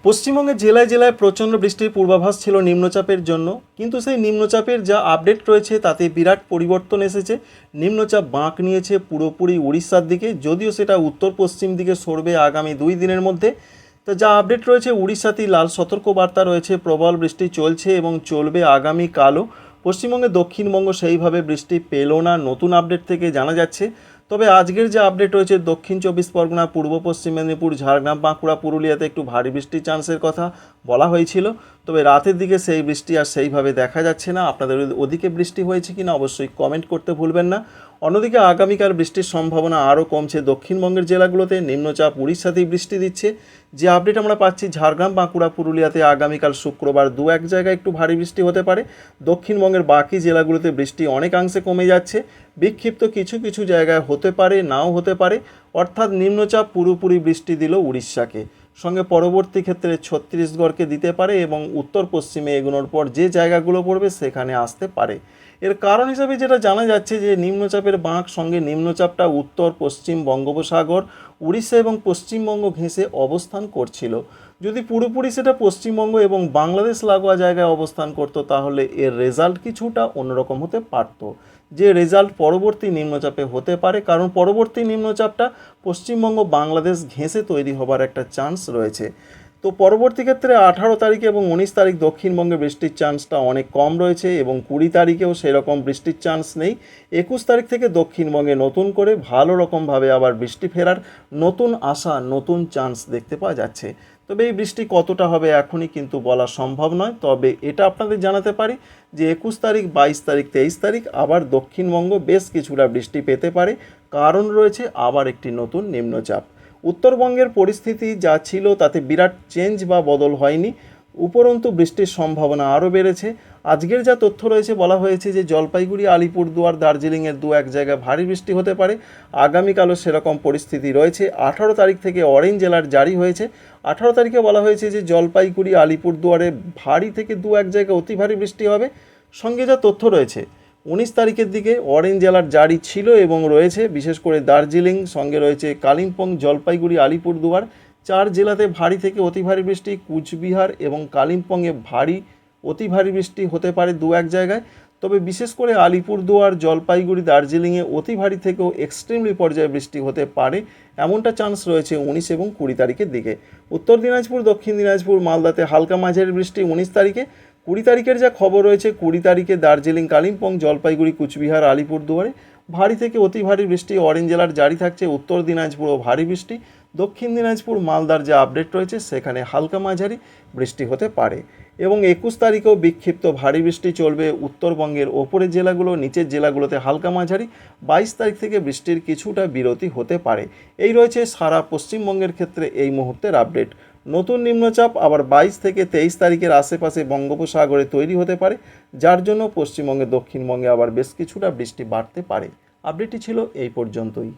পশ্চিমবঙ্গের জেলায় জেলায় প্রচণ্ড বৃষ্টির পূর্বাভাস ছিল নিম্নচাপের জন্য, কিন্তু সেই নিম্নচাপের যা আপডেট রয়েছে তাতে বিরাট পরিবর্তন এসেছে। নিম্নচাপ বাঁক নিয়েছে পুরোপুরি উড়িষ্যার দিকে, যদিও সেটা উত্তর পশ্চিম দিকে সরবে আগামী 2 দিনের মধ্যে। তো যা আপডেট রয়েছে, উড়িষ্যাতেই লাল সতর্কবার্তা রয়েছে, প্রবল বৃষ্টি চলছে এবং চলবে আগামীকালও। পশ্চিমবঙ্গে দক্ষিণবঙ্গ সেইভাবে বৃষ্টি পেল না, নতুন আপডেট থেকে জানা যাচ্ছে। তবে আজকের যে আপডেট রয়েছে, দক্ষিণ 24 পরগনা, পূর্ব পশ্চিম মেদিনীপুর, ঝাড়গ্রাম, বাঁকুড়া, পুরুলিয়াতে একটু ভারী বৃষ্টির চান্সের কথা বলা হয়েছিল। তবে রাতের দিকে সেই বৃষ্টি আর সেইভাবে দেখা যাচ্ছে না। আপনাদের ওদিকে বৃষ্টি হয়েছে কিনা অবশ্যই কমেন্ট করতে ভুলবেন না। অন্যদিকে আগামীকাল বৃষ্টির সম্ভাবনা আরও কমছে দক্ষিণবঙ্গের জেলাগুলোতে। নিম্নচাপ উড়িষ্যাতেই বৃষ্টি দিচ্ছে। যে আপডেট আমরা পাচ্ছি, ঝাড়গ্রাম, বাঁকুড়া, পুরুলিয়াতে আগামীকাল শুক্রবার 2-1 জায়গায় একটু ভারী বৃষ্টি হতে পারে। দক্ষিণবঙ্গের বাকি জেলাগুলোতে বৃষ্টি অনেকাংশে কমে যাচ্ছে। বিক্ষিপ্ত কিছু কিছু জায়গায় হতে পারে, নাও হতে পারে। অর্থাৎ নিম্নচাপ পুরোপুরি বৃষ্টি দিল উড়িষ্যাকে, সঙ্গে পরবর্তী ক্ষেত্রে ছত্তিশগড়কে দিতে পারে এবং উত্তর পশ্চিমে এগোনোর পর যে জায়গাগুলো পড়বে সেখানে আসতে পারে। এর কারণ হিসাবে যেটা জানা যাচ্ছে যে নিম্নচাপের বাঁক, সঙ্গে নিম্নচাপটা উত্তর পশ্চিম বঙ্গোপসাগর, উড়িষ্যা এবং পশ্চিমবঙ্গ ঘেঁষে অবস্থান করছিল। যদি পুরোপুরি সেটা পশ্চিমবঙ্গ এবং বাংলাদেশ লাগোয়া জায়গায় অবস্থান করত, তাহলে এর রেজাল্ট কিছুটা অন্যরকম হতে পারত। যে রেজাল্ট পরবর্তী নিম্নচাপে হতে পারে, কারণ পরবর্তী নিম্নচাপটা পশ্চিমবঙ্গ বাংলাদেশ ঘেঁষে তৈরি হবার একটা চান্স রয়েছে। তো পরবর্তী ক্ষেত্রে 18 তারিখে এবং 19 তারিখ দক্ষিণবঙ্গে বৃষ্টির চান্সটা অনেক কম রয়েছে এবং 20 তারিখেও সেরকম বৃষ্টির চান্স নেই। 21 তারিখ থেকে দক্ষিণবঙ্গে নতুন করে ভালো রকমভাবে আবার বৃষ্টি ফেরার নতুন আশা, নতুন চান্স দেখতে পাওয়া যাচ্ছে। তবে এই বৃষ্টি কতটা হবে এখনই কিন্তু বলা সম্ভব নয়। তবে এটা আপনাদের জানাতে পারি যে 21 তারিখ, 22 তারিখ, 23 তারিখ আবার দক্ষিণবঙ্গ বেশ কিছুটা বৃষ্টি পেতে পারে, কারণ রয়েছে আবার একটি নতুন নিম্নচাপ। উত্তরবঙ্গের পরিস্থিতি যা ছিল তাতে বিরাট চেঞ্জ বা বদল হয়নি, উপরন্তু বৃষ্টির সম্ভাবনা আরও বেড়েছে। আজকের যা তথ্য রয়েছে, বলা হয়েছে যে জলপাইগুড়ি, আলিপুরদুয়ার, দার্জিলিংয়ের 2-1 জায়গায় ভারী বৃষ্টি হতে পারে। আগামীকালও সেরকম পরিস্থিতি রয়েছে। 18 তারিখ থেকে অরেঞ্জ অ্যালার্ট জারি হয়েছে। 18 তারিখে বলা হয়েছে যে জলপাইগুড়ি, আলিপুরদুয়ারে ভারী থেকে 2-1 জায়গায় অতি ভারী বৃষ্টি হবে। সঙ্গে যা তথ্য রয়েছে, 19 তারিখের দিকে অরেঞ্জ অ্যালার্ট জারি ছিল এবং রয়েছে, বিশেষ করে দার্জিলিং, সঙ্গে রয়েছে কালিম্পং, জলপাইগুড়ি, আলিপুরদুয়ার, 4 জেলাতে ভারী থেকে অতি ভারী বৃষ্টি। কুচবিহার এবং কালিম্পংয়ে ভারী, অতি ভারী বৃষ্টি হতে পারে 2-1 জায়গায়। তবে বিশেষ করে আলিপুরদুয়ার, জলপাইগুড়ি, দার্জিলিংয়ে অতি ভারী থেকেও এক্সট্রিমলি পর্যায়ে বৃষ্টি হতে পারে, এমনটা চান্স রয়েছে 19 এবং 20 তারিখের দিকে। উত্তর দিনাজপুর, দক্ষিণ দিনাজপুর, মালদাতে হালকা মাঝারি বৃষ্টি 19 তারিখে। 20 তারিখের যা খবর রয়েছে, 20 তারিখে দার্জিলিং, কালিম্পং, জলপাইগুড়ি, কুচবিহার, আলিপুরদুয়ারে ভারী থেকে অতি ভারী বৃষ্টি, অরেঞ্জ অ্যালার্ট জারি থাকছে। উত্তর দিনাজপুরও ভারী বৃষ্টি। দক্ষিণ দিনাজপুর, মালদার যে আপডেট রয়েছে সেখানে হালকা মাঝারি বৃষ্টি হতে পারে। এবং 21 তারিখেও বিক্ষিপ্ত ভারী বৃষ্টি চলবে উত্তরবঙ্গের ওপরের জেলাগুলো, নিচের জেলাগুলোতে হালকা মাঝারি। 22 তারিখ থেকে বৃষ্টির কিছুটা বিরতি হতে পারে। এই রয়েছে সারা পশ্চিমবঙ্গের ক্ষেত্রে এই মুহূর্তের আপডেট। নতুন নিম্নচাপ আবার 22 থেকে 23 তারিখের আশেপাশে বঙ্গোপসাগরে তৈরি হতে পারে, যার জন্য পশ্চিমবঙ্গে, দক্ষিণবঙ্গে আবার বেশ কিছুটা বৃষ্টি বাড়তে পারে। আপডেটটি ছিল এই পর্যন্তই।